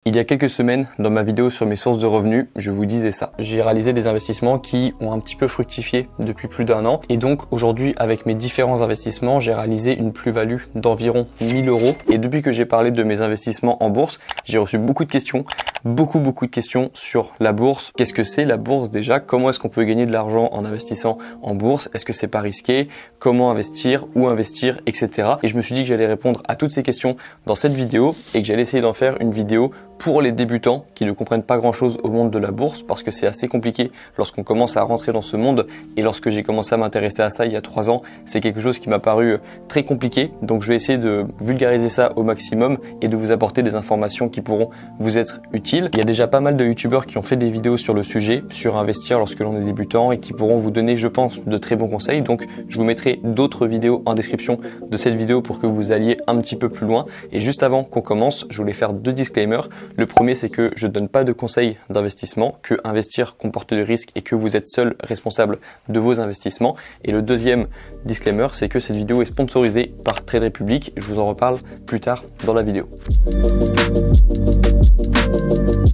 Il y a quelques semaines, dans ma vidéo sur mes sources de revenus, je vous disais ça. J'ai réalisé des investissements qui ont un petit peu fructifié depuis plus d'1 an. Et donc aujourd'hui, avec mes différents investissements, j'ai réalisé une plus-value d'environ 1000 €. Et depuis que j'ai parlé de mes investissements en bourse, j'ai reçu beaucoup de questions. Beaucoup de questions sur la bourse. Qu'est-ce que c'est la bourse déjà? Comment est-ce qu'on peut gagner de l'argent en investissant en bourse? Est-ce que c'est pas risqué? Comment investir? Où investir? Etc. Et je me suis dit que j'allais répondre à toutes ces questions dans cette vidéo et que j'allais essayer d'en faire une vidéo pour les débutants qui ne comprennent pas grand chose au monde de la bourse parce que c'est assez compliqué lorsqu'on commence à rentrer dans ce monde. Et lorsque j'ai commencé à m'intéresser à ça il y a 3 ans, c'est quelque chose qui m'a paru très compliqué. Donc je vais essayer de vulgariser ça au maximum et de vous apporter des informations qui pourront vous être utiles. Il y a déjà pas mal de youtubeurs qui ont fait des vidéos sur le sujet, sur investir lorsque l'on est débutant et qui pourront vous donner, je pense, de très bons conseils. Donc je vous mettrai d'autres vidéos en description de cette vidéo pour que vous alliez un petit peu plus loin. Et juste avant qu'on commence, je voulais faire 2 disclaimers. Le premier, c'est que je ne donne pas de conseils d'investissement, que investir comporte des risques et que vous êtes seul responsable de vos investissements. Et le deuxième disclaimer, c'est que cette vidéo est sponsorisée par Trade Republic. Je vous en reparle plus tard dans la vidéo.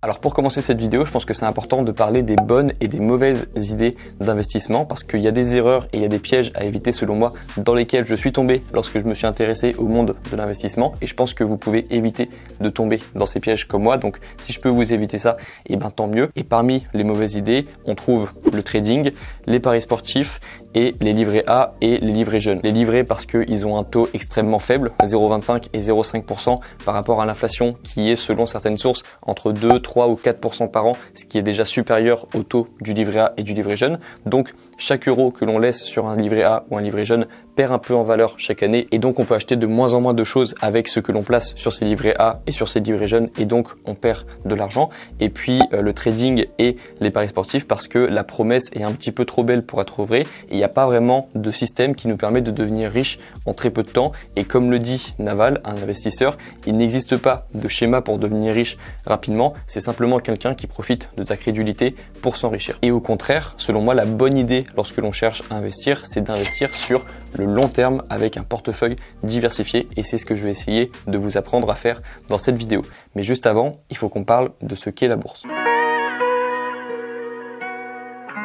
Alors pour commencer cette vidéo, je pense que c'est important de parler des bonnes et des mauvaises idées d'investissement parce qu'il y a des erreurs et il y a des pièges à éviter selon moi dans lesquels je suis tombé lorsque je me suis intéressé au monde de l'investissement et je pense que vous pouvez éviter de tomber dans ces pièges comme moi. Donc si je peux vous éviter ça, et ben tant mieux. Et parmi les mauvaises idées, on trouve le trading, les paris sportifs et les livrets A et les livrets jeunes. Les livrets parce qu'ils ont un taux extrêmement faible, 0,25 et 0,5% par rapport à l'inflation qui est selon certaines sources entre 2, 3 ou 4% par an, ce qui est déjà supérieur au taux du livret A et du livret jeune. Donc chaque euro que l'on laisse sur un livret A ou un livret jeune perd un peu en valeur chaque année et donc on peut acheter de moins en moins de choses avec ce que l'on place sur ces livrets A et sur ces livrets jeunes et donc on perd de l'argent. Et puis le trading et les paris sportifs parce que la promesse est un petit peu trop belle pour être vraie et il n'y a pas vraiment de système qui nous permet de devenir riche en très peu de temps. Et comme le dit Naval, un investisseur, il n'existe pas de schéma pour devenir riche rapidement, c'est simplement quelqu'un qui profite de ta crédulité pour s'enrichir. Et au contraire, selon moi, la bonne idée lorsque l'on cherche à investir, c'est d'investir sur le long terme avec un portefeuille diversifié et c'est ce que je vais essayer de vous apprendre à faire dans cette vidéo. Mais juste avant, il faut qu'on parle de ce qu'est la bourse.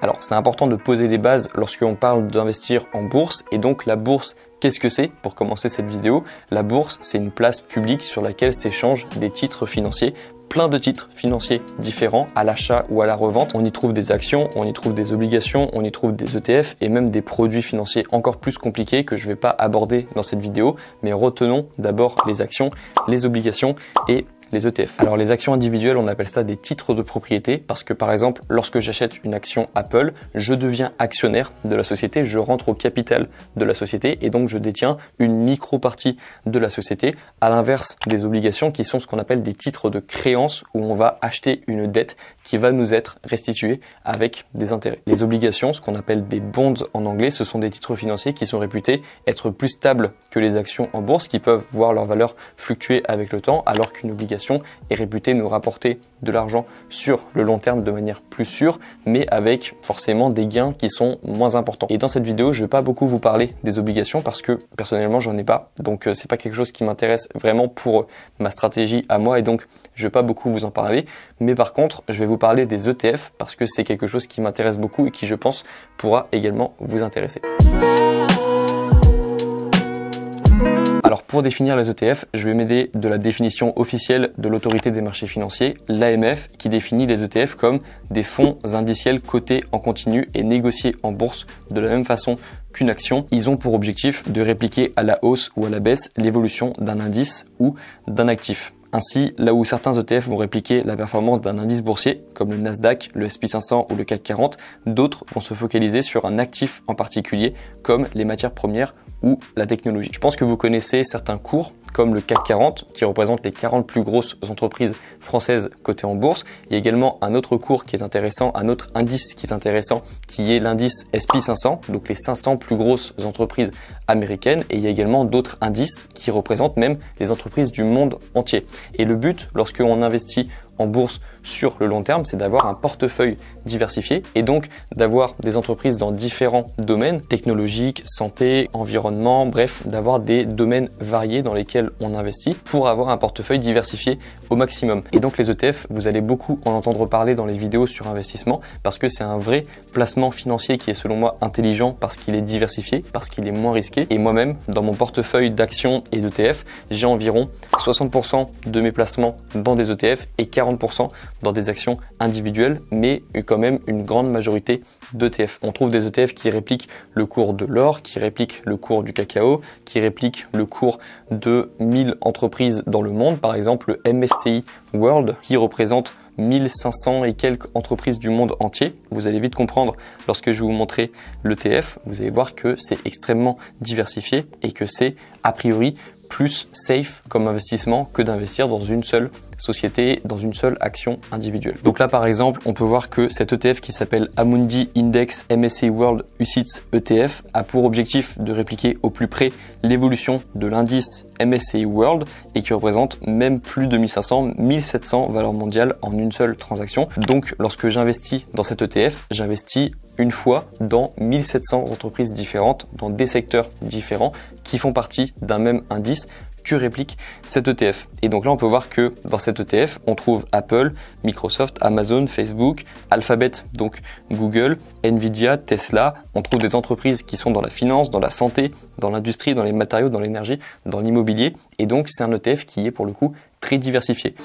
Alors, c'est important de poser les bases lorsqu'on parle d'investir en bourse. Et donc, la bourse, qu'est-ce que c'est? Pour commencer cette vidéo, la bourse, c'est une place publique sur laquelle s'échangent des titres financiers. Plein de titres financiers différents à l'achat ou à la revente. On y trouve des actions, on y trouve des obligations, on y trouve des ETF et même des produits financiers encore plus compliqués que je ne vais pas aborder dans cette vidéo. Mais retenons d'abord les actions, les obligations et les ETF. Alors les actions individuelles, on appelle ça des titres de propriété parce que par exemple, lorsque j'achète une action Apple, je deviens actionnaire de la société, je rentre au capital de la société et donc je détiens une micro-partie de la société, à l'inverse des obligations qui sont ce qu'on appelle des titres de créance où on va acheter une dette qui va nous être restituée avec des intérêts. Les obligations, ce qu'on appelle des bonds en anglais, ce sont des titres financiers qui sont réputés être plus stables que les actions en bourse qui peuvent voir leur valeur fluctuer avec le temps alors qu'une obligation est réputée nous rapporter de l'argent sur le long terme de manière plus sûre, mais avec forcément des gains qui sont moins importants. Et dans cette vidéo, je ne vais pas beaucoup vous parler des obligations parce que personnellement, j'en ai pas. Donc, c'est pas quelque chose qui m'intéresse vraiment pour ma stratégie à moi et donc je vais pas beaucoup vous en parler. Mais par contre, je vais vous parler des ETF parce que c'est quelque chose qui m'intéresse beaucoup et qui, je pense, pourra également vous intéresser. Alors pour définir les ETF, je vais m'aider de la définition officielle de l'autorité des marchés financiers, l'AMF, qui définit les ETF comme des fonds indiciels cotés en continu et négociés en bourse de la même façon qu'une action. Ils ont pour objectif de répliquer à la hausse ou à la baisse l'évolution d'un indice ou d'un actif. Ainsi, là où certains ETF vont répliquer la performance d'un indice boursier, comme le Nasdaq, le S&P 500 ou le CAC 40, d'autres vont se focaliser sur un actif en particulier, comme les matières premières ou la technologie. Je pense que vous connaissez certains cours comme le CAC 40 qui représente les 40 plus grosses entreprises françaises cotées en bourse. Il y a également un autre cours qui est intéressant, un autre indice qui est intéressant qui est l'indice S&P 500, donc les 500 plus grosses entreprises américaines. Et il y a également d'autres indices qui représentent même les entreprises du monde entier. Et le but, lorsque on investit en bourse sur le long terme, c'est d'avoir un portefeuille diversifié et donc d'avoir des entreprises dans différents domaines, technologiques, santé, environnement, bref, d'avoir des domaines variés dans lesquels lesquels on investit pour avoir un portefeuille diversifié au maximum. Et donc les ETF, vous allez beaucoup en entendre parler dans les vidéos sur investissement parce que c'est un vrai placement financier qui est selon moi intelligent parce qu'il est diversifié, parce qu'il est moins risqué. Et moi-même, dans mon portefeuille d'actions et d'ETF, j'ai environ 60% de mes placements dans des ETF et 40% dans des actions individuelles, mais quand même une grande majorité d'ETF. On trouve des ETF qui répliquent le cours de l'or, qui répliquent le cours du cacao, qui répliquent le cours de 1000 entreprises dans le monde, par exemple le MSCI World qui représente 1500 et quelques entreprises du monde entier. Vous allez vite comprendre lorsque je vais vous montrer l'ETF, vous allez voir que c'est extrêmement diversifié et que c'est a priori plus safe comme investissement que d'investir dans une seule société, dans une seule action individuelle. Donc là par exemple, on peut voir que cet ETF qui s'appelle Amundi Index MSCI World UCITS ETF a pour objectif de répliquer au plus près l'évolution de l'indice MSCI World et qui représente même plus de 1700 valeurs mondiales en une seule transaction. Donc lorsque j'investis dans cet ETF, j'investis une fois dans 1700 entreprises différentes, dans des secteurs différents qui font partie d'un même indice que réplique cet ETF. Et donc là, on peut voir que dans cet ETF, on trouve Apple, Microsoft, Amazon, Facebook, Alphabet, donc Google, Nvidia, Tesla. On trouve des entreprises qui sont dans la finance, dans la santé, dans l'industrie, dans les matériaux, dans l'énergie, dans l'immobilier. Et donc, c'est un ETF qui est pour le coup très diversifié.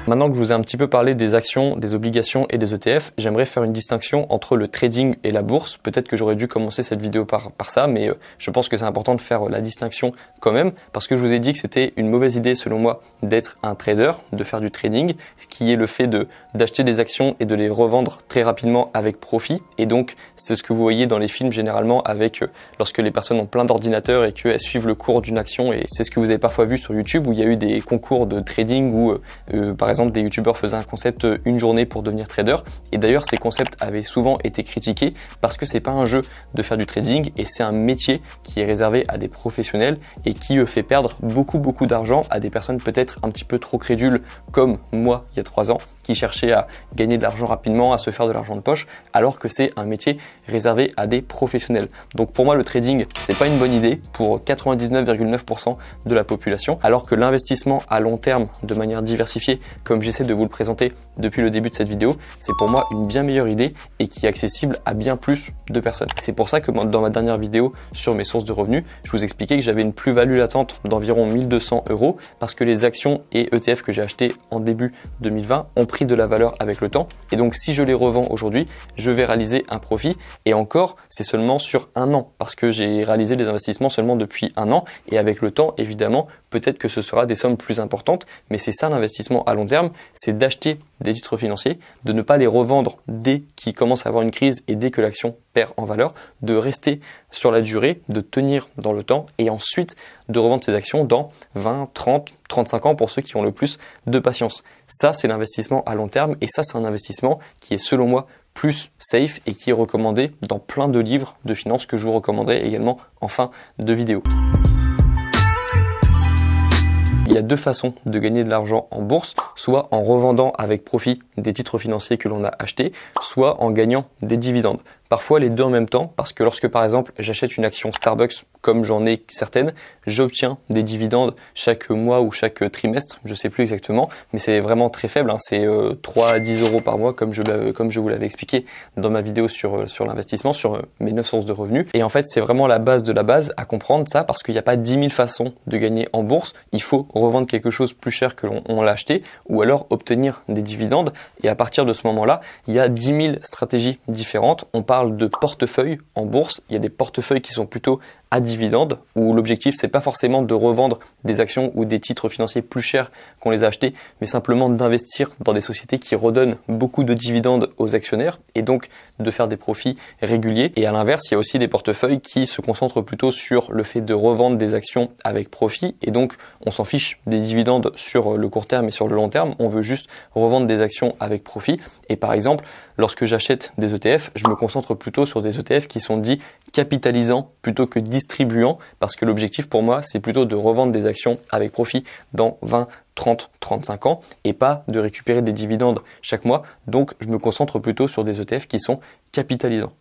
Maintenant que je vous ai un petit peu parlé des actions, des obligations et des ETF, j'aimerais faire une distinction entre le trading et la bourse. Peut-être que j'aurais dû commencer cette vidéo par ça, mais je pense que c'est important de faire la distinction quand même, parce que je vous ai dit que c'était une mauvaise idée selon moi d'être un trader, de faire du trading, ce qui est le fait d'acheter des actions et de les revendre très rapidement avec profit. Et donc c'est ce que vous voyez dans les films généralement avec lorsque les personnes ont plein d'ordinateurs et qu'elles suivent le cours d'une action, et c'est ce que vous avez parfois vu sur YouTube où il y a eu des concours de trading où par exemple des youtubeurs faisaient un concept une journée pour devenir trader, et d'ailleurs ces concepts avaient souvent été critiqués parce que c'est pas un jeu de faire du trading et c'est un métier qui est réservé à des professionnels et qui fait perdre beaucoup d'argent à des personnes peut-être un petit peu trop crédules comme moi il y a 3 ans qui cherchaient à gagner de l'argent rapidement, à se faire de l'argent de poche, alors que c'est un métier réservé à des professionnels. Donc pour moi le trading c'est pas une bonne idée pour 99,9% de la population, alors que l'investissement à long terme de manière diversifiée comme j'essaie de vous le présenter depuis le début de cette vidéo, c'est pour moi une bien meilleure idée et qui est accessible à bien plus de personnes. C'est pour ça que dans ma dernière vidéo sur mes sources de revenus, je vous expliquais que j'avais une plus-value latente d'environ 1200 € parce que les actions et ETF que j'ai achetés en début 2020 ont pris de la valeur avec le temps. Et donc si je les revends aujourd'hui, je vais réaliser un profit. Et encore, c'est seulement sur un an parce que j'ai réalisé des investissements seulement depuis un an. Et avec le temps, évidemment, peut-être que ce sera des sommes plus importantes. Mais c'est ça l'investissement à long terme, c'est d'acheter des titres financiers, de ne pas les revendre dès qu'il commence à avoir une crise et dès que l'action perd en valeur, de rester sur la durée, de tenir dans le temps et ensuite de revendre ces actions dans 20, 30, 35 ans pour ceux qui ont le plus de patience. Ça, c'est l'investissement à long terme et ça, c'est un investissement qui est selon moi plus safe et qui est recommandé dans plein de livres de finances que je vous recommanderai également en fin de vidéo. Il y a deux façons de gagner de l'argent en bourse, soit en revendant avec profit des titres financiers que l'on a achetés, soit en gagnant des dividendes. Parfois les deux en même temps, parce que lorsque par exemple j'achète une action Starbucks, comme j'en ai certaines, j'obtiens des dividendes chaque mois ou chaque trimestre, je sais plus exactement, mais c'est vraiment très faible, hein, c'est 3 à 10 € par mois comme je vous l'avais expliqué dans ma vidéo sur l'investissement, sur mes 9 sources de revenus. Et en fait c'est vraiment la base de la base à comprendre ça, parce qu'il n'y a pas 10 000 façons de gagner en bourse, il faut revendre quelque chose plus cher que l'on l'a acheté, ou alors obtenir des dividendes, et à partir de ce moment-là, il y a 10 000 stratégies différentes. On parle de portefeuille en bourse, il y a des portefeuilles qui sont plutôt à dividendes, où l'objectif c'est pas forcément de revendre des actions ou des titres financiers plus chers qu'on les a achetés, mais simplement d'investir dans des sociétés qui redonnent beaucoup de dividendes aux actionnaires et donc de faire des profits réguliers. Et à l'inverse, il y a aussi des portefeuilles qui se concentrent plutôt sur le fait de revendre des actions avec profit et donc on s'en fiche des dividendes sur le court terme et sur le long terme, on veut juste revendre des actions avec profit. Et par exemple, lorsque j'achète des ETF, je me concentre plutôt sur des ETF qui sont dits capitalisants plutôt que distribuants, parce que l'objectif pour moi c'est plutôt de revendre des actions avec profit dans 20, 30, 35 ans et pas de récupérer des dividendes chaque mois. Donc je me concentre plutôt sur des ETF qui sont capitalisants.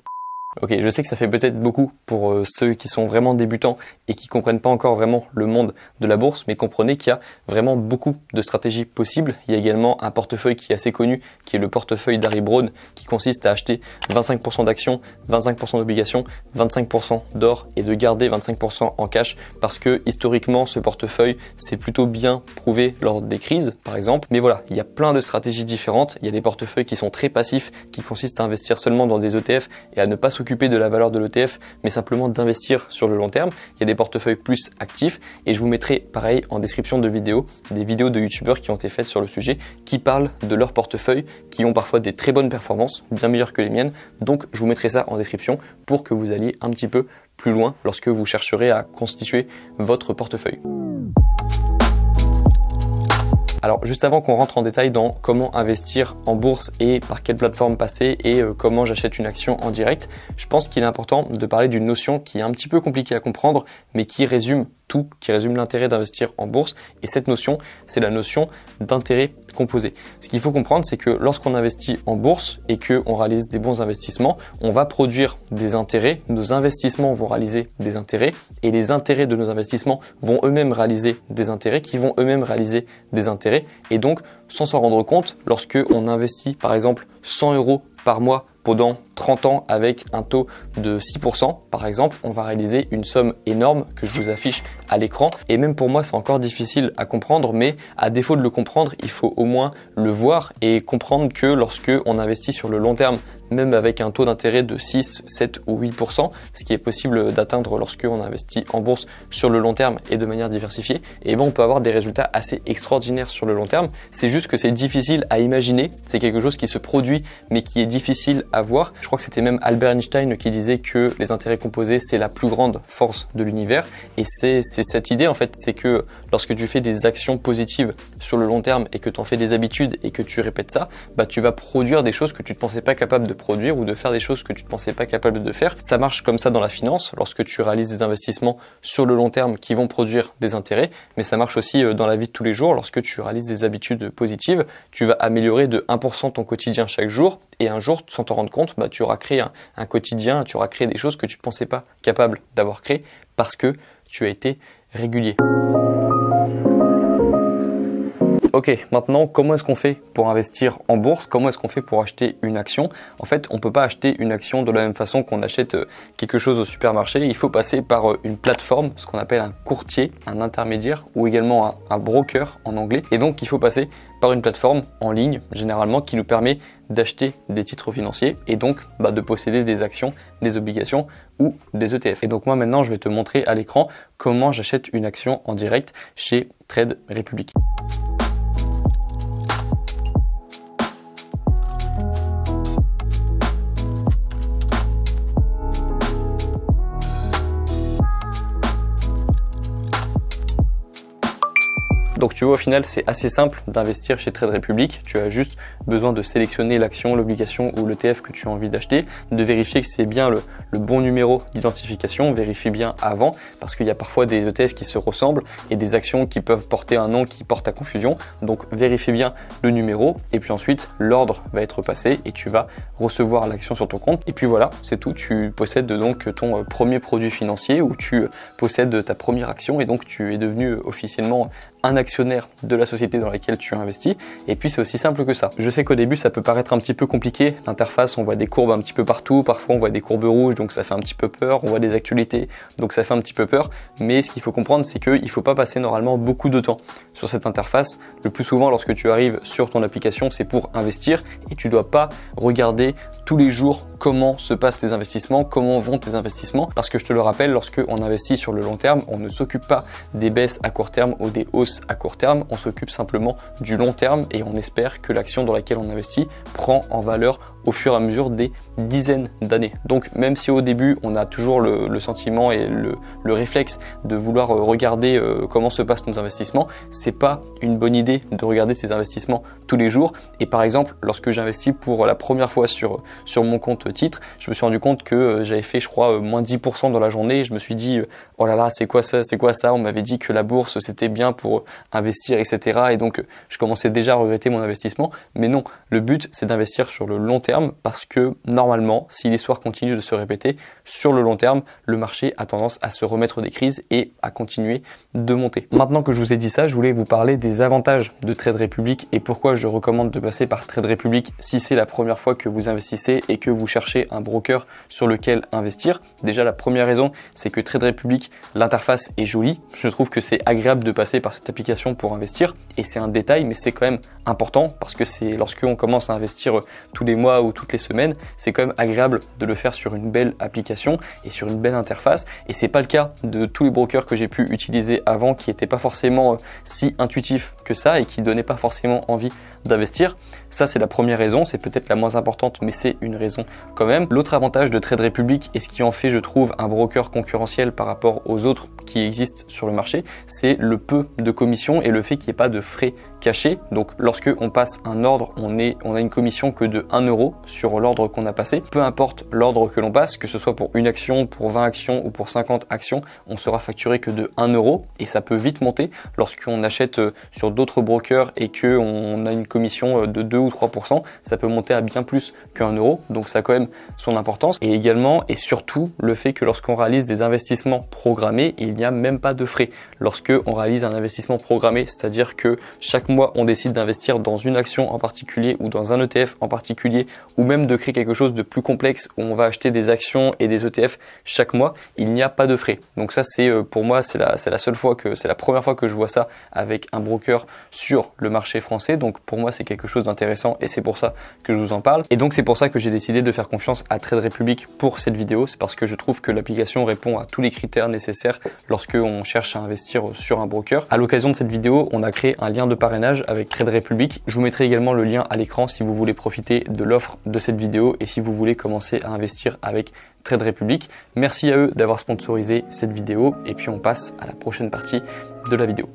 Ok, je sais que ça fait peut-être beaucoup pour ceux qui sont vraiment débutants et qui comprennent pas encore vraiment le monde de la bourse, mais comprenez qu'il y a vraiment beaucoup de stratégies possibles. Il y a également un portefeuille qui est assez connu, qui est le portefeuille d'Harry Browne, qui consiste à acheter 25% d'actions, 25% d'obligations, 25% d'or et de garder 25% en cash, parce que historiquement, ce portefeuille s'est plutôt bien prouvé lors des crises, par exemple. Mais voilà, il y a plein de stratégies différentes. Il y a des portefeuilles qui sont très passifs, qui consistent à investir seulement dans des ETF et à ne pas s'occuper de la valeur de l'ETF, mais simplement d'investir sur le long terme. Il y a des portefeuilles plus actifs et je vous mettrai pareil en description de vidéos, des vidéos de youtubeurs qui ont été faites sur le sujet, qui parlent de leurs portefeuilles, qui ont parfois des très bonnes performances, bien meilleures que les miennes. Donc je vous mettrai ça en description pour que vous alliez un petit peu plus loin lorsque vous chercherez à constituer votre portefeuille. Alors juste avant qu'on rentre en détail dans comment investir en bourse et par quelle plateforme passer et comment j'achète une action en direct, je pense qu'il est important de parler d'une notion qui est un petit peu compliquée à comprendre mais qui résume tout, qui résume l'intérêt d'investir en bourse. Et cette notion, c'est la notion d'intérêt composé. Ce qu'il faut comprendre, c'est que lorsqu'on investit en bourse et qu'on réalise des bons investissements, on va produire des intérêts, nos investissements vont réaliser des intérêts et les intérêts de nos investissements vont eux-mêmes réaliser des intérêts qui vont eux-mêmes réaliser des intérêts. Et donc, sans s'en rendre compte, lorsque on investit par exemple 100 € par mois pendant 30 ans avec un taux de 6%, par exemple, on va réaliser une somme énorme que je vous affiche à l'écran. Et même pour moi, c'est encore difficile à comprendre, mais à défaut de le comprendre, il faut au moins le voir et comprendre que lorsque on investit sur le long terme, même avec un taux d'intérêt de 6, 7 ou 8%, ce qui est possible d'atteindre lorsque on investit en bourse sur le long terme et de manière diversifiée, et ben on peut avoir des résultats assez extraordinaires sur le long terme. C'est juste que c'est difficile à imaginer, c'est quelque chose qui se produit mais qui est difficile à voir. Je crois que c'était même Albert Einstein qui disait que les intérêts composés c'est la plus grande force de l'univers, et c'est cette idée en fait, c'est que lorsque tu fais des actions positives sur le long terme et que tu en fais des habitudes et que tu répètes ça, bah tu vas produire des choses que tu ne pensais pas capable de produire ou de faire des choses que tu ne pensais pas capable de faire. Ça marche comme ça dans la finance, lorsque tu réalises des investissements sur le long terme qui vont produire des intérêts, mais ça marche aussi dans la vie de tous les jours. Lorsque tu réalises des habitudes positives, tu vas améliorer de 1% ton quotidien chaque jour, et un jour, sans t'en rendre compte, bah, tu auras créé un quotidien, tu auras créé des choses que tu ne pensais pas capable d'avoir créé parce que tu as été régulier. Ok, maintenant, comment est-ce qu'on fait pour investir en bourse? Comment est-ce qu'on fait pour acheter une action? En fait, on ne peut pas acheter une action de la même façon qu'on achète quelque chose au supermarché. Il faut passer par une plateforme, ce qu'on appelle un courtier, un intermédiaire ou également un broker en anglais. Et donc, il faut passer par une plateforme en ligne, généralement, qui nous permet d'acheter des titres financiers et donc de posséder des actions, des obligations ou des ETF. Et donc moi, maintenant, je vais te montrer à l'écran comment j'achète une action en direct chez Trade Republic. Donc tu vois, au final, c'est assez simple d'investir chez Trade Republic. Tu as juste besoin de sélectionner l'action, l'obligation ou l'ETF que tu as envie d'acheter, de vérifier que c'est bien le bon numéro d'identification, vérifie bien avant, parce qu'il y a parfois des ETF qui se ressemblent et des actions qui peuvent porter un nom qui porte à confusion. Donc vérifie bien le numéro et puis ensuite l'ordre va être passé et tu vas recevoir l'action sur ton compte. Et puis voilà, c'est tout. Tu possèdes donc ton premier produit financier ou tu possèdes ta première action et donc tu es devenu officiellement un actionnaire de la société dans laquelle tu as investi. Et puis c'est aussi simple que ça. Je sais qu'au début ça peut paraître un petit peu compliqué, l'interface, on voit des courbes un petit peu partout, parfois on voit des courbes rouges donc ça fait un petit peu peur, on voit des actualités donc ça fait un petit peu peur, mais ce qu'il faut comprendre c'est qu'il ne faut pas passer normalement beaucoup de temps sur cette interface. Le plus souvent lorsque tu arrives sur ton application c'est pour investir et tu ne dois pas regarder tous les jours comment se passent tes investissements, comment vont tes investissements, parce que je te le rappelle, lorsque on investit sur le long terme, on ne s'occupe pas des baisses à court terme ou des hausses à court terme, on s'occupe simplement du long terme et on espère que l'action dans laquelle on investit prend en valeur au fur et à mesure des dizaines d'années. Donc même si au début on a toujours le sentiment et le réflexe de vouloir regarder comment se passent nos investissements, c'est pas une bonne idée de regarder ces investissements tous les jours. Et par exemple, lorsque j'investis pour la première fois sur mon compte titre, je me suis rendu compte que j'avais fait je crois moins 10% dans la journée. Je me suis dit oh là là, c'est quoi ça, on m'avait dit que la bourse c'était bien pour investir, etc. Et donc je commençais déjà à regretter mon investissement, mais non, le but c'est d'investir sur le long terme parce que normalement normalement, si l'histoire continue de se répéter, sur le long terme, le marché a tendance à se remettre des crises et à continuer de monter. Maintenant que je vous ai dit ça, je voulais vous parler des avantages de Trade Republic et pourquoi je recommande de passer par Trade Republic si c'est la première fois que vous investissez et que vous cherchez un broker sur lequel investir. Déjà, la première raison, c'est que Trade Republic, l'interface est jolie. Je trouve que c'est agréable de passer par cette application pour investir et c'est un détail, mais c'est quand même important parce que c'est lorsqu'on commence à investir tous les mois ou toutes les semaines, c'est quand même agréable de le faire sur une belle application et sur une belle interface. Et c'est pas le cas de tous les brokers que j'ai pu utiliser avant qui n'étaient pas forcément si intuitifs que ça et qui donnaient pas forcément envie d'investir. Ça, c'est la première raison, c'est peut-être la moins importante, mais c'est une raison quand même. L'autre avantage de Trade Republic et ce qui en fait, je trouve, un broker concurrentiel par rapport aux autres qui existent sur le marché, c'est le peu de commission et le fait qu'il n'y ait pas de frais cachés. Donc, lorsque on passe un ordre, on a une commission que de 1 € sur l'ordre qu'on a passé. Peu importe l'ordre que l'on passe, que ce soit pour une action, pour 20 actions ou pour 50 actions, on sera facturé que de 1 € et ça peut vite monter lorsqu'on achète sur d'autres brokers et qu'on a une commission de 2 ou 3%, ça peut monter à bien plus qu'1 €. Donc ça a quand même son importance. Et également et surtout le fait que lorsqu'on réalise des investissements programmés, il n'y a même pas de frais. Lorsque on réalise un investissement programmé, c'est-à-dire que chaque mois on décide d'investir dans une action en particulier ou dans un ETF en particulier, ou même de créer quelque chose de plus complexe où on va acheter des actions et des ETF chaque mois, il n'y a pas de frais. Donc ça, c'est pour moi, c'est la première fois que je vois ça avec un broker sur le marché français. Donc pour moi, c'est quelque chose d'intéressant et c'est pour ça que je vous en parle. Et donc c'est pour ça que j'ai décidé de faire confiance à Trade Republic pour cette vidéo. C'est parce que je trouve que l'application répond à tous les critères nécessaires lorsque on cherche à investir sur un broker. À l'occasion de cette vidéo, on a créé un lien de parrainage avec Trade Republic. Je vous mettrai également le lien à l'écran si vous voulez profiter de l'offre de cette vidéo et si vous voulez commencer à investir avec Trade Republic. Merci à eux d'avoir sponsorisé cette vidéo et puis on passe à la prochaine partie de la vidéo.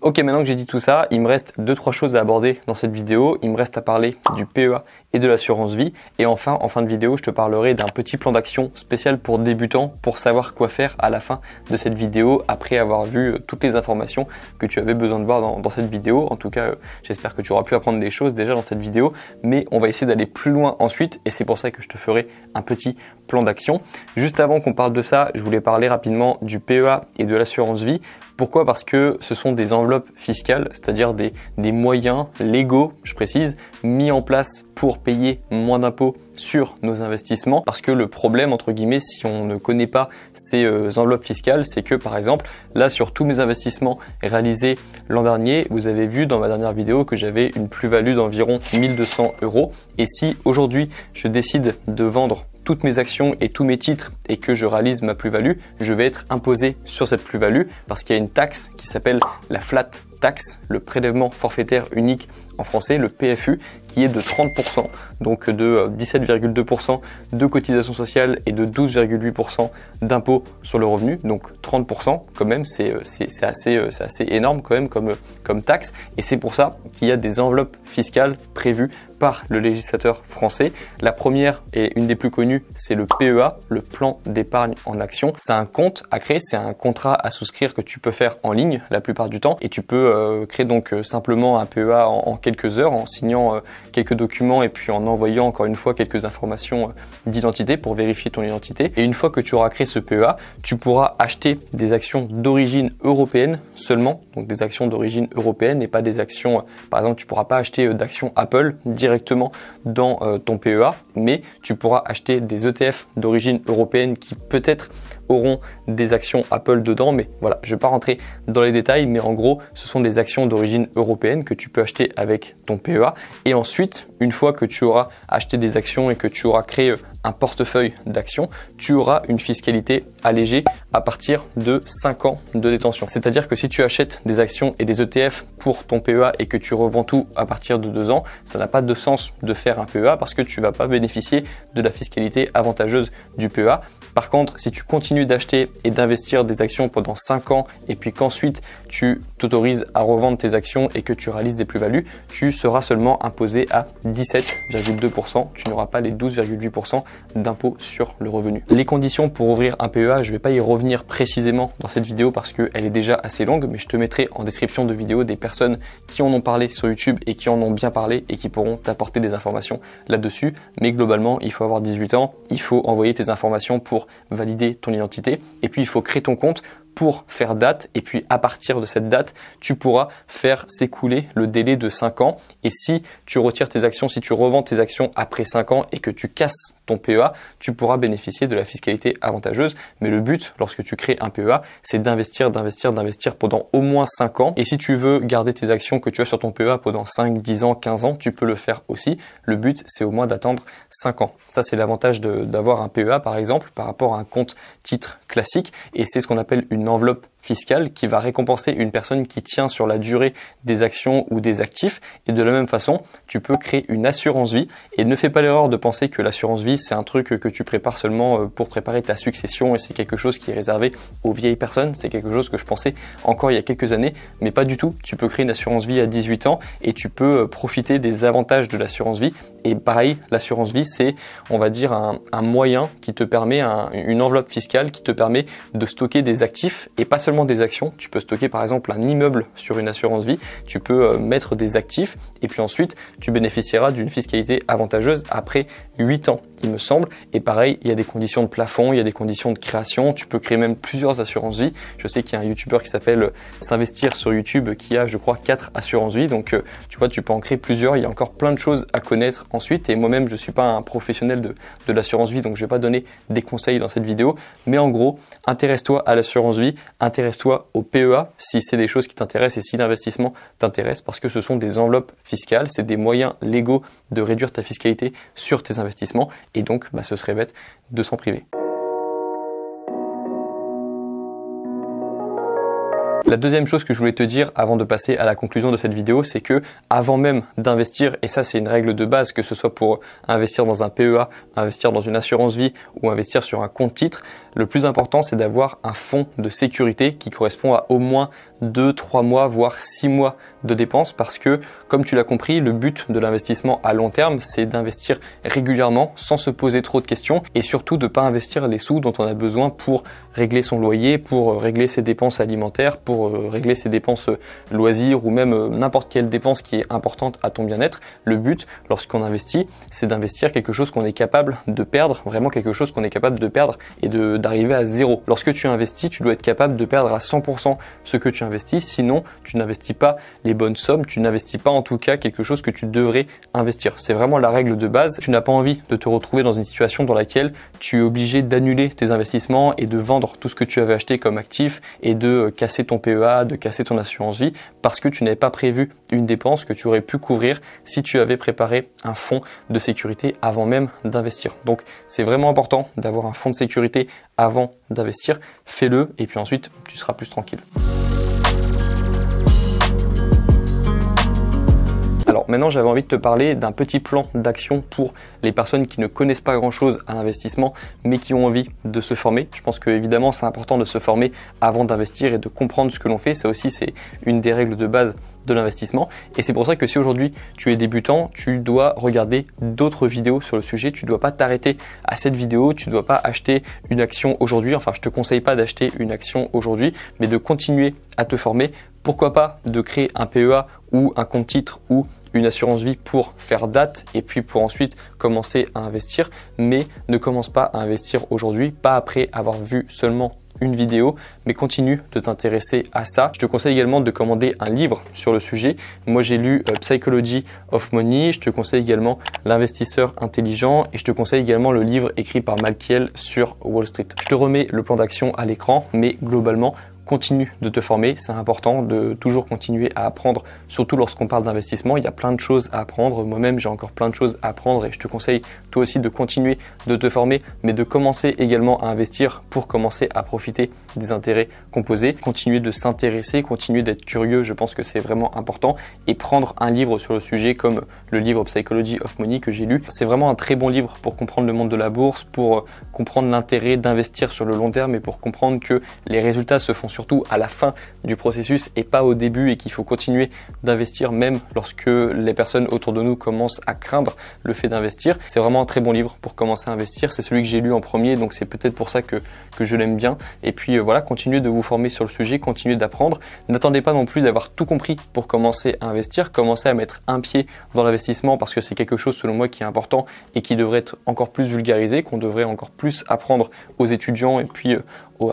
Ok, maintenant que j'ai dit tout ça, il me reste 2-3 choses à aborder dans cette vidéo. Il me reste à parler du PEA et de l'assurance vie. Et enfin, en fin de vidéo, je te parlerai d'un petit plan d'action spécial pour débutants pour savoir quoi faire à la fin de cette vidéo après avoir vu toutes les informations que tu avais besoin de voir dans cette vidéo. En tout cas, j'espère que tu auras pu apprendre des choses déjà dans cette vidéo, mais on va essayer d'aller plus loin ensuite et c'est pour ça que je te ferai un petit plan d'action. Juste avant qu'on parle de ça, je voulais parler rapidement du PEA et de l'assurance vie. Pourquoi? Parce que ce sont des enveloppes fiscales, c'est-à-dire des moyens légaux, je précise, mis en place pour payer moins d'impôts sur nos investissements. Parce que le problème, entre guillemets, si on ne connaît pas ces enveloppes fiscales, c'est que par exemple, là sur tous mes investissements réalisés l'an dernier, vous avez vu dans ma dernière vidéo que j'avais une plus-value d'environ 1200 €. Et si aujourd'hui, je décide de vendre toutes mes actions et tous mes titres et que je réalise ma plus-value, je vais être imposé sur cette plus-value parce qu'il y a une taxe qui s'appelle la flat tax, le prélèvement forfaitaire unique en français, le PFU, qui est de 30%, donc de 17,2% de cotisations sociales et de 12,8% d'impôts sur le revenu. Donc 30% quand même, c'est assez énorme quand même comme taxe. Et c'est pour ça qu'il y a des enveloppes fiscales prévues par le législateur français. La première et une des plus connues, c'est le PEA, le plan d'épargne en action. C'est un compte à créer, c'est un contrat à souscrire que tu peux faire en ligne la plupart du temps et tu peux créer donc simplement un PEA en quelques heures en signant quelques documents et puis en envoyant encore une fois quelques informations d'identité pour vérifier ton identité. Et une fois que tu auras créé ce PEA, tu pourras acheter des actions d'origine européenne seulement, donc des actions d'origine européenne et pas des actions, par exemple tu pourras pas acheter d'actions Apple directement dans ton PEA, mais tu pourras acheter des ETF d'origine européenne qui peut-être auront des actions Apple dedans, mais voilà, je ne vais pas rentrer dans les détails, mais en gros, ce sont des actions d'origine européenne que tu peux acheter avec ton PEA. Et ensuite, une fois que tu auras acheté des actions et que tu auras créé un portefeuille d'actions, tu auras une fiscalité allégée à partir de 5 ans de détention. C'est-à-dire que si tu achètes des actions et des ETF pour ton PEA et que tu revends tout à partir de 2 ans, ça n'a pas de sens de faire un PEA parce que tu ne vas pas bénéficier de la fiscalité avantageuse du PEA. Par contre, si tu continues d'acheter et d'investir des actions pendant 5 ans et puis qu'ensuite tu t'autorises à revendre tes actions et que tu réalises des plus-values, tu seras seulement imposé à 17,2%. Tu n'auras pas les 12,8% d'impôt sur le revenu. Les conditions pour ouvrir un PEA, je ne vais pas y revenir précisément dans cette vidéo parce qu'elle est déjà assez longue, mais je te mettrai en description de vidéo des personnes qui en ont parlé sur YouTube et qui en ont bien parlé et qui pourront t'apporter des informations là-dessus. Mais globalement, il faut avoir 18 ans, il faut envoyer tes informations pour valider ton identité et puis il faut créer ton compte pour faire date, et puis à partir de cette date, tu pourras faire s'écouler le délai de 5 ans. Et si tu retires tes actions, si tu revends tes actions après 5 ans et que tu casses ton PEA, tu pourras bénéficier de la fiscalité avantageuse. Mais le but, lorsque tu crées un PEA, c'est d'investir pendant au moins 5 ans. Et si tu veux garder tes actions que tu as sur ton PEA pendant 5, 10 ans, 15 ans, tu peux le faire aussi. Le but, c'est au moins d'attendre 5 ans. Ça, c'est l'avantage d'avoir un PEA, par exemple, par rapport à un compte titre classique. Et c'est ce qu'on appelle une enveloppe fiscale qui va récompenser une personne qui tient sur la durée des actions ou des actifs. Et de la même façon, tu peux créer une assurance vie. Et ne fais pas l'erreur de penser que l'assurance vie, c'est un truc que tu prépares seulement pour préparer ta succession et c'est quelque chose qui est réservé aux vieilles personnes. C'est quelque chose que je pensais encore il y a quelques années, mais pas du tout. Tu peux créer une assurance vie à 18 ans et tu peux profiter des avantages de l'assurance vie. Et pareil, l'assurance vie, c'est, on va dire, un moyen qui te permet, une enveloppe fiscale qui te permet de stocker des actifs et pas seulement des actions. Tu peux stocker par exemple un immeuble sur une assurance vie, tu peux mettre des actifs et puis ensuite tu bénéficieras d'une fiscalité avantageuse après 8 ans, il me semble. Et pareil, il y a des conditions de plafond, il y a des conditions de création, tu peux créer même plusieurs assurances vie. Je sais qu'il y a un youtubeur qui s'appelle S'investir sur YouTube qui a, je crois, 4 assurances vie. Donc tu vois, tu peux en créer plusieurs. Il y a encore plein de choses à connaître ensuite. Et moi-même, je ne suis pas un professionnel de l'assurance vie, donc je ne vais pas donner des conseils dans cette vidéo. Mais en gros, intéresse-toi à l'assurance vie, intéresse-toi au PEA si c'est des choses qui t'intéressent et si l'investissement t'intéresse, parce que ce sont des enveloppes fiscales, c'est des moyens légaux de réduire ta fiscalité sur tes investissements. Et donc, ce serait bête de s'en priver. La deuxième chose que je voulais te dire avant de passer à la conclusion de cette vidéo, c'est que avant même d'investir, et ça c'est une règle de base, que ce soit pour investir dans un PEA, investir dans une assurance vie ou investir sur un compte titre, le plus important c'est d'avoir un fonds de sécurité qui correspond à au moins 2, 3 mois, voire 6 mois de dépenses, parce que, comme tu l'as compris, le but de l'investissement à long terme, c'est d'investir régulièrement sans se poser trop de questions et surtout de ne pas investir les sous dont on a besoin pour régler son loyer, pour régler ses dépenses alimentaires, pour régler ses dépenses loisirs ou même n'importe quelle dépense qui est importante à ton bien-être. Le but, lorsqu'on investit, c'est d'investir quelque chose qu'on est capable de perdre, vraiment quelque chose qu'on est capable de perdre et d'arriver à zéro. Lorsque tu investis, tu dois être capable de perdre à 100% ce que tu investis, sinon tu n'investis pas les bonnes sommes, tu n'investis pas en tout cas quelque chose que tu devrais investir. C'est vraiment la règle de base. Tu n'as pas envie de te retrouver dans une situation dans laquelle tu es obligé d'annuler tes investissements et de vendre tout ce que tu avais acheté comme actif et de casser ton PEA, de casser ton assurance vie parce que tu n'avais pas prévu une dépense que tu aurais pu couvrir si tu avais préparé un fonds de sécurité avant même d'investir. Donc c'est vraiment important d'avoir un fonds de sécurité avant d'investir. Fais-le et puis ensuite tu seras plus tranquille. Alors maintenant, j'avais envie de te parler d'un petit plan d'action pour les personnes qui ne connaissent pas grand-chose à l'investissement, mais qui ont envie de se former. Je pense que évidemment, c'est important de se former avant d'investir et de comprendre ce que l'on fait. Ça aussi, c'est une des règles de base de l'investissement. Et c'est pour ça que si aujourd'hui tu es débutant, tu dois regarder d'autres vidéos sur le sujet. Tu ne dois pas t'arrêter à cette vidéo. Tu ne dois pas acheter une action aujourd'hui. Enfin, je ne te conseille pas d'acheter une action aujourd'hui, mais de continuer à te former. Pourquoi pas de créer un PEA ou un compte titre ou une assurance vie pour faire date et puis pour ensuite commencer à investir, mais ne commence pas à investir aujourd'hui, pas après avoir vu seulement une vidéo, mais continue de t'intéresser à ça. Je te conseille également de commander un livre sur le sujet. Moi, j'ai lu Psychology of Money. Je te conseille également L'investisseur intelligent et je te conseille également le livre écrit par Malkiel sur Wall Street. Je te remets le plan d'action à l'écran, mais globalement, continue de te former, c'est important de toujours continuer à apprendre, surtout lorsqu'on parle d'investissement, il y a plein de choses à apprendre, moi-même j'ai encore plein de choses à apprendre et je te conseille toi aussi de continuer de te former, mais de commencer également à investir pour commencer à profiter des intérêts composés, continuer de s'intéresser, continuer d'être curieux, je pense que c'est vraiment important et prendre un livre sur le sujet comme le livre Psychology of Money que j'ai lu, c'est vraiment un très bon livre pour comprendre le monde de la bourse, pour comprendre l'intérêt d'investir sur le long terme et pour comprendre que les résultats se font surtout à la fin du processus et pas au début, et qu'il faut continuer d'investir même lorsque les personnes autour de nous commencent à craindre le fait d'investir. C'est vraiment un très bon livre pour commencer à investir. C'est celui que j'ai lu en premier, donc c'est peut-être pour ça que je l'aime bien. Et puis voilà, continuez de vous former sur le sujet, continuez d'apprendre. N'attendez pas non plus d'avoir tout compris pour commencer à investir. Commencez à mettre un pied dans l'investissement, parce que c'est quelque chose selon moi qui est important et qui devrait être encore plus vulgarisé, qu'on devrait encore plus apprendre aux étudiants et puis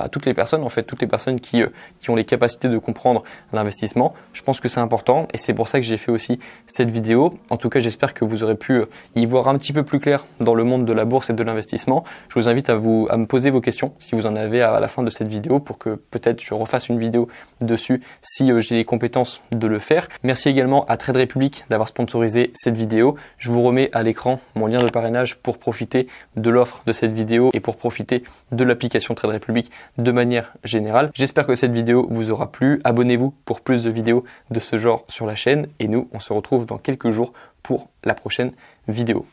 à toutes les personnes, en fait, toutes les personnes qui ont les capacités de comprendre l'investissement. Je pense que c'est important et c'est pour ça que j'ai fait aussi cette vidéo. En tout cas, j'espère que vous aurez pu y voir un petit peu plus clair dans le monde de la bourse et de l'investissement. Je vous invite à me poser vos questions si vous en avez à la fin de cette vidéo, pour que peut-être je refasse une vidéo dessus si j'ai les compétences de le faire. Merci également à Trade Republic d'avoir sponsorisé cette vidéo. Je vous remets à l'écran mon lien de parrainage pour profiter de l'offre de cette vidéo et pour profiter de l'application Trade Republic de manière générale. J'espère que cette vidéo vous aura plu. Abonnez-vous pour plus de vidéos de ce genre sur la chaîne et nous, on se retrouve dans quelques jours pour la prochaine vidéo.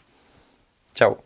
Ciao!